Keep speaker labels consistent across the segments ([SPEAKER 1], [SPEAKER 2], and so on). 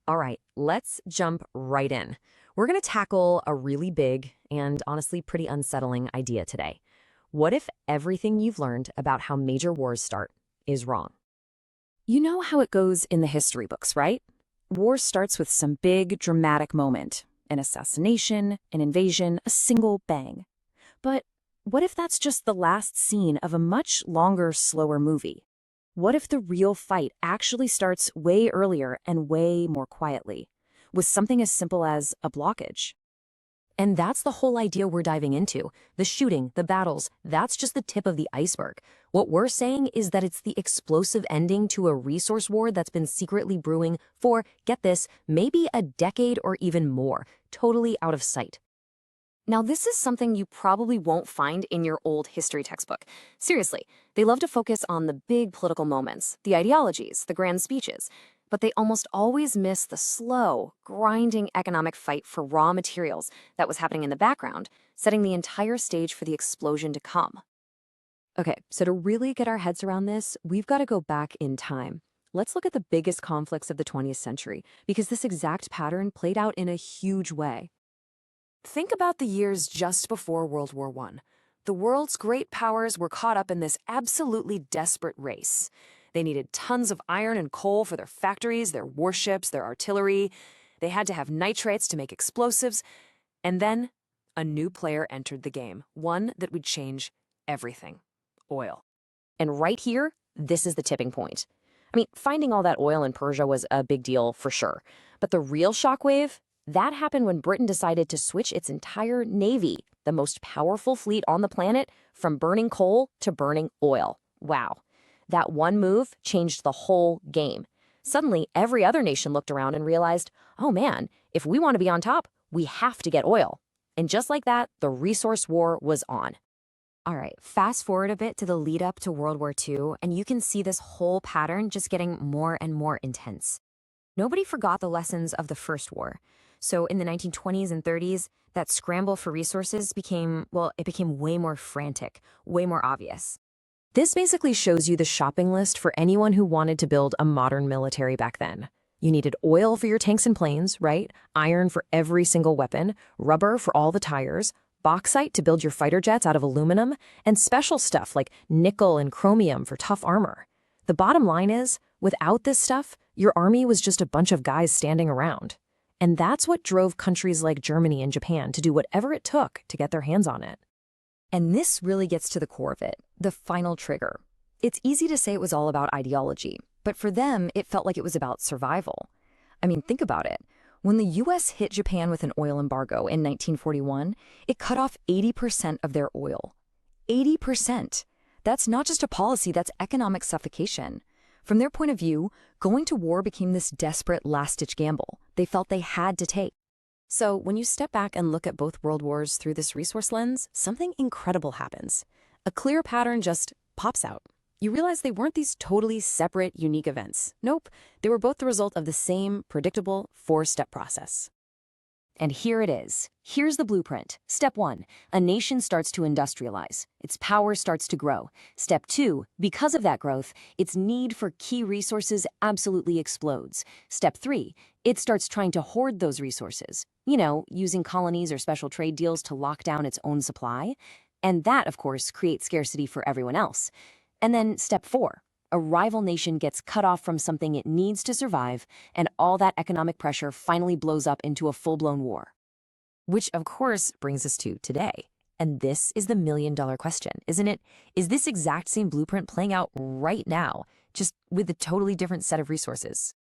[SPEAKER 1] All right, let's jump right in. We're going to tackle a really big and honestly pretty unsettling idea today. What if everything you've learned about how major wars start is wrong? You know how it goes in the history books, right? War starts with some big, dramatic moment, an assassination, an invasion, a single bang. But what if that's just the last scene of a much longer, slower movie? What if the real fight actually starts way earlier and way more quietly, with something as simple as a blockage? And that's the whole idea we're diving into. The shooting, the battles, that's just the tip of the iceberg. What we're saying is that it's the explosive ending to a resource war that's been secretly brewing for, get this, maybe a decade or even more, totally out of sight. Now, this is something you probably won't find in your old history textbook. Seriously, they love to focus on the big political moments, the ideologies, the grand speeches, but they almost always miss the slow, grinding economic fight for raw materials that was happening in the background, setting the entire stage for the explosion to come. Okay, so to really get our heads around this, we've got to go back in time. Let's look at the biggest conflicts of the 20th century, because this exact pattern played out in a huge way. Think about the years just before World War I. The world's great powers were caught up in this absolutely desperate race. They needed tons of iron and coal for their factories, their warships, their artillery. They had to have nitrates to make explosives. And then a new player entered the game, one that would change everything: oil. And right here, this is the tipping point. I mean, finding all that oil in Persia was a big deal for sure. But the real shockwave, that happened when Britain decided to switch its entire navy, the most powerful fleet on the planet, from burning coal to burning oil. Wow. That one move changed the whole game. Suddenly, every other nation looked around and realized, oh man, if we want to be on top, we have to get oil. And just like that, the resource war was on. All right, fast forward a bit to the lead up to World War II, and you can see this whole pattern just getting more and more intense. Nobody forgot the lessons of the First War. So in the 1920s and 30s, that scramble for resources became way more frantic, way more obvious. This basically shows you the shopping list for anyone who wanted to build a modern military back then. You needed oil for your tanks and planes, right? Iron for every single weapon, rubber for all the tires, bauxite to build your fighter jets out of aluminum, and special stuff like nickel and chromium for tough armor. The bottom line is, without this stuff, your army was just a bunch of guys standing around. And that's what drove countries like Germany and Japan to do whatever it took to get their hands on it. And this really gets to the core of it, the final trigger. It's easy to say it was all about ideology, but for them, it felt like it was about survival. I mean, think about it. When the US hit Japan with an oil embargo in 1941, it cut off 80% of their oil. 80%. That's not just a policy, that's economic suffocation. From their point of view, going to war became this desperate last-ditch gamble they felt they had to take. So when you step back and look at both world wars through this resource lens, something incredible happens. A clear pattern just pops out. You realize they weren't these totally separate, unique events. Nope, they were both the result of the same predictable four-step process. And here it is. Here's the blueprint. Step 1, a nation starts to industrialize. Its power starts to grow. Step 2, because of that growth, its need for key resources absolutely explodes. Step 3, it starts trying to hoard those resources. Using colonies or special trade deals to lock down its own supply. And that, of course, creates scarcity for everyone else. And then step 4, a rival nation gets cut off from something it needs to survive, and all that economic pressure finally blows up into a full-blown war. Which, of course, brings us to today. And this is the million-dollar question, isn't it? Is this exact same blueprint playing out right now, just with a totally different set of resources?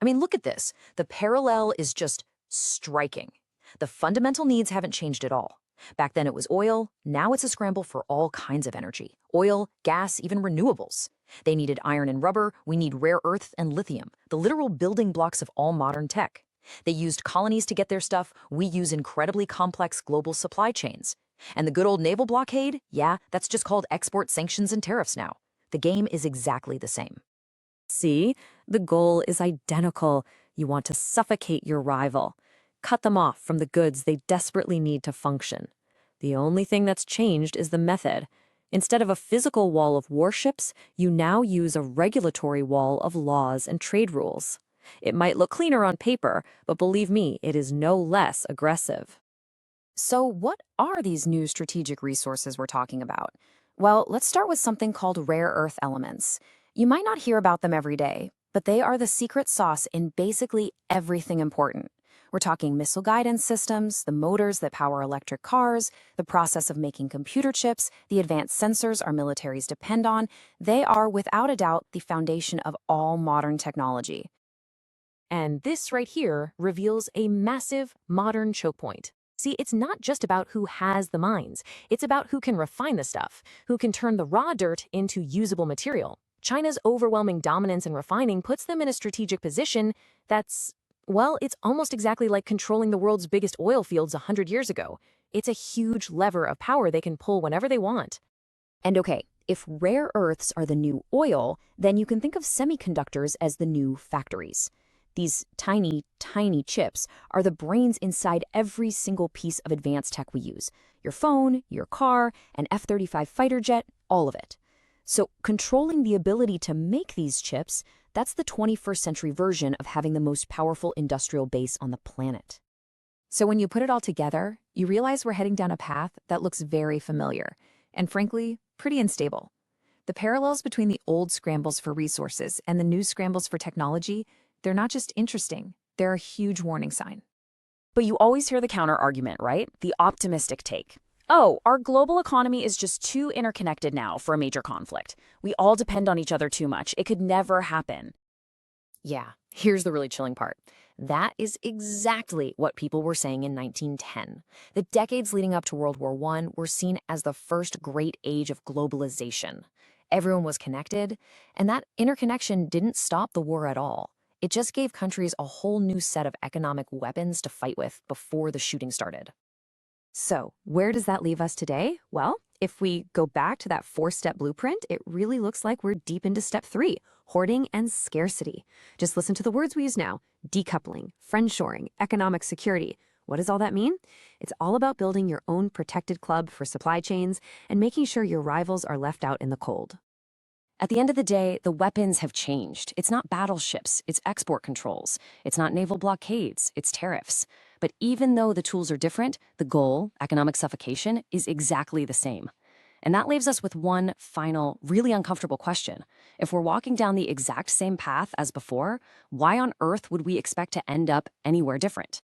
[SPEAKER 1] I mean, look at this. The parallel is just striking. The fundamental needs haven't changed at all. Back then it was oil, now it's a scramble for all kinds of energy. Oil, gas, even renewables. They needed iron and rubber, we need rare earth and lithium, the literal building blocks of all modern tech. They used colonies to get their stuff, we use incredibly complex global supply chains. And the good old naval blockade, yeah, that's just called export sanctions and tariffs now. The game is exactly the same. See, the goal is identical. You want to suffocate your rival. Cut them off from the goods they desperately need to function. The only thing that's changed is the method. Instead of a physical wall of warships, you now use a regulatory wall of laws and trade rules. It might look cleaner on paper, but believe me, it is no less aggressive.
[SPEAKER 2] So, what are these new strategic resources we're talking about? Well, let's start with something called rare earth elements. You might not hear about them every day, but they are the secret sauce in basically everything important. We're talking missile guidance systems, the motors that power electric cars, the process of making computer chips, the advanced sensors our militaries depend on. They are, without a doubt, the foundation of all modern technology.
[SPEAKER 1] And this right here reveals a massive modern choke point. See, it's not just about who has the mines. It's about who can refine the stuff, who can turn the raw dirt into usable material. China's overwhelming dominance in refining puts them in a strategic position that's, well, it's almost exactly like controlling the world's biggest oil fields 100 years ago. It's a huge lever of power they can pull whenever they want.
[SPEAKER 2] And okay, if rare earths are the new oil, then you can think of semiconductors as the new factories. These tiny, tiny chips are the brains inside every single piece of advanced tech we use. Your phone, your car, an F-35 fighter jet, all of it. So controlling the ability to make these chips, that's the 21st century version of having the most powerful industrial base on the planet. So when you put it all together, you realize we're heading down a path that looks very familiar, and frankly, pretty unstable. The parallels between the old scrambles for resources and the new scrambles for technology, they're not just interesting, they're a huge warning sign.
[SPEAKER 1] But you always hear the counter-argument, right? The optimistic take. Oh, our global economy is just too interconnected now for a major conflict. We all depend on each other too much. It could never happen. Yeah, here's the really chilling part. That is exactly what people were saying in 1910. The decades leading up to World War I were seen as the first great age of globalization. Everyone was connected, and that interconnection didn't stop the war at all. It just gave countries a whole new set of economic weapons to fight with before the shooting started. So, where does that leave us today? Well, if we go back to that 4-step blueprint, it really looks like we're deep into step 3, hoarding and scarcity. Just listen to the words we use now: decoupling, friendshoring, economic security. What does all that mean? It's all about building your own protected club for supply chains and making sure your rivals are left out in the cold. At the end of the day, the weapons have changed. It's not battleships, it's export controls. It's not naval blockades, it's tariffs. But even though the tools are different, the goal, economic suffocation, is exactly the same. And that leaves us with one final, really uncomfortable question. If we're walking down the exact same path as before, why on earth would we expect to end up anywhere different?